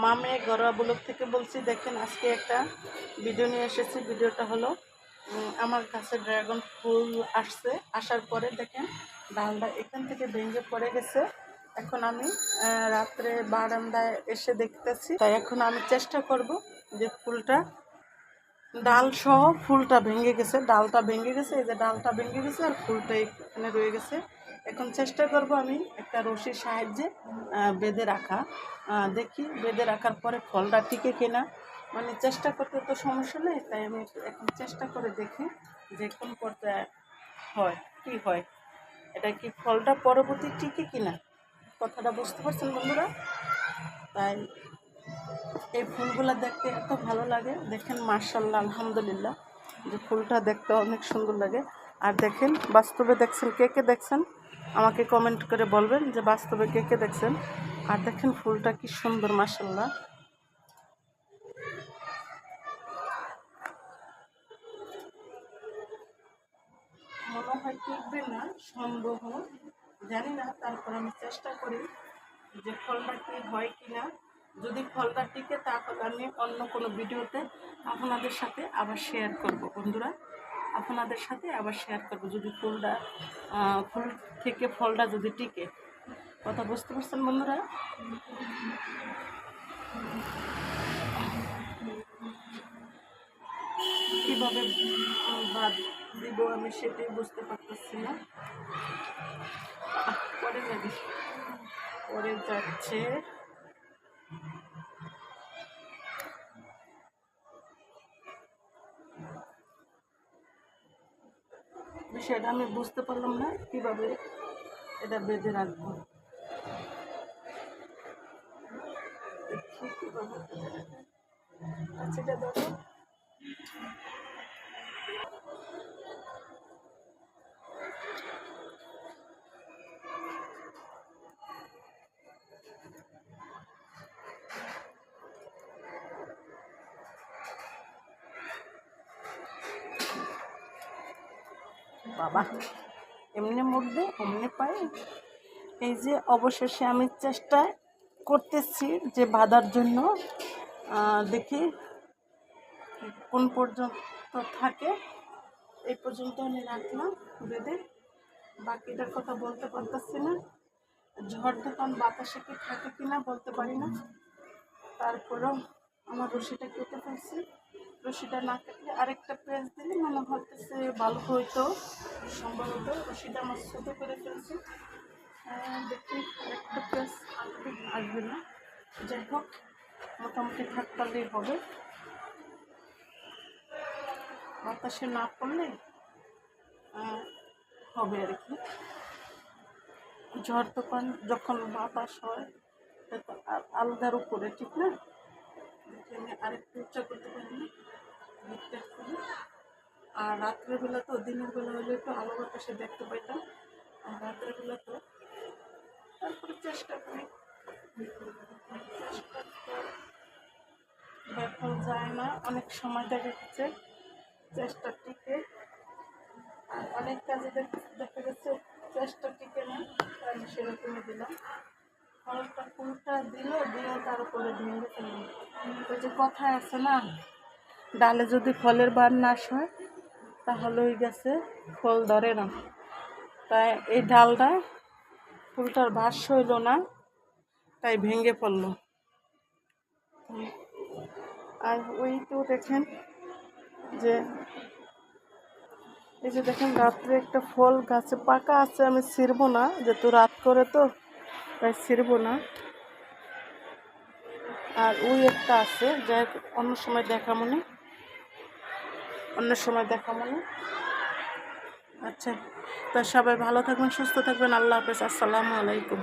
মামে ঘরোয়া ব্লগ থেকে বলছি। দেখেন আজকে একটা ভিডিও নিয়ে এসেছি। ভিডিওটা হলো আমার কাছে ড্রাগন ফুল আসছে, আসার পরে দেখেন ডালটা এখান থেকে ভেঙে পড়ে গেছে। এখন আমি রাত্রে বারান্দায় এসে দেখতেছি, তাই এখন আমি চেষ্টা করব যে ফুলটা ডাল সহ ফুলটা ভেঙে গেছে, ডালটা ভেঙে গেছে, এই যে ডালটা ভেঙে গেছে আর ফুলটা এখানে রয়ে গেছে। এখন চেষ্টা করব আমি একটা রশির সাহায্যে বেঁধে রাখা, দেখি বেঁধে রাখার পরে ফলটা টিকে কিনা। মানে চেষ্টা করতে তো সমস্যা নেই, তাই আমি এখন চেষ্টা করে দেখি যে কোন পর্যায়ে হয় কি হয়, এটা কি ফলটা পরবর্তী টিকে কিনা। কথাটা বুঝতে পারছেন বন্ধুরা? তাই এই ফুলগুলো দেখতে এত ভালো লাগে। দেখেন মাশাআল্লাহ, আলহামদুলিল্লাহ, যে ফুলটা দেখতে অনেক সুন্দর লাগে। আর দেখেন বাস্তবে দেখছেন, কে কে দেখছেন আমাকে কমেন্ট করে বলবেন যে বাস্তবে কে কে দেখছেন। আর দেখেন ফুলটা কি সুন্দর, মাশাআল্লাহ। মনে হয় টিকবে না, সম্ভব জানি না, তারপর আমি চেষ্টা করি যে ফলটা কি হয় কিনা। যদি ফলটা টিকে তাহলে আমি অন্য কোনো ভিডিওতে আপনাদের সাথে আবার শেয়ার করব বন্ধুরা, আপনাদের সাথে আবার শেয়ার করব যদি ফুল থেকে ফলটা যদি টিকে। কথা বুঝতে পারছেন বন্ধুরা? কীভাবে বাদ দিব আমি সেটাই বুঝতে পারতেছি না। পরে যাবে, পরে যাচ্ছে। বিষয়টা আমি বুঝতে পারলাম না কিভাবে এটা বেঁধে রাখবো। আচ্ছা, এটা দেখো, বাবা এমনি মধ্যে অমনি পাই। এই যে অবশেষে আমি চেষ্টা করতেছি যে বাঁধার জন্য, দেখি কোন পর্যন্ত থাকে। এই পর্যন্ত আমি রাখলাম বেঁধে, বাকিটার কথা বলতে পারতেছি না। ঝড় তুফান বাতাসে কি থাকে কিনা বলতে পারি না। তারপরেও আমার রশিটা কেটে ফেলছি। রশিটা না কাটলে আরেকটা পেঁয়াজ দিলে মনে হতেছে ভালো হইতো, সম্ভবত রশিটা আমার ছোটো করে ফেলছি। দেখি আরেকটা পেঁয়াজ আসবে না, যাই হোক মোটামুটি থাকলেই হবে। বাতাসে না পড়লে হবে আর কি। ঝড় তুফান যখন বাতাস হয় এটা তো আলগার উপরে, ঠিক না? আমি আরেকটু উচ্চা করতে পারি না, দিকটা খুলি। আর রাত্রেবেলা তো, দিনের বেলা হলে একটু আলো বাতাসে দেখতে পাইতাম, আর রাত্রেবেলা তো তারপরে চেষ্টা করি, চেষ্টা ব্যাপার যায় না, অনেক সময় দেখা যাচ্ছে চেষ্টা টিকে। আর অনেক কাজে দেখা গেছে চেষ্টা টিকে না, তাই আমি সেরকমই দিলাম। ফুলটা দিয়ে তার উপরে ভেঙে ফেললাম। ওই যে কথায় আছে না, ডালে যদি ফলের বার নাশ হয় তাহলে ওই গাছে ফল ধরে না। তাই এই ডালটা ফুলটার ভাস হইল না, তাই ভেঙে পড়লো। আর ওই তো দেখেন যে এই যে দেখেন রাত্রে একটা ফল গাছে পাকা আছে, আমি ছিঁড়বো না, যেহেতু রাত করে তো তাই ছিঁড়বো না। আর ওই একটা আছে, যাই অন্য সময় দেখামনি, অন্য সময় দেখামনি। আচ্ছা, তা সবাই ভালো থাকবেন, সুস্থ থাকবেন। আল্লাহ হাফেজ, আসসালামু আলাইকুম।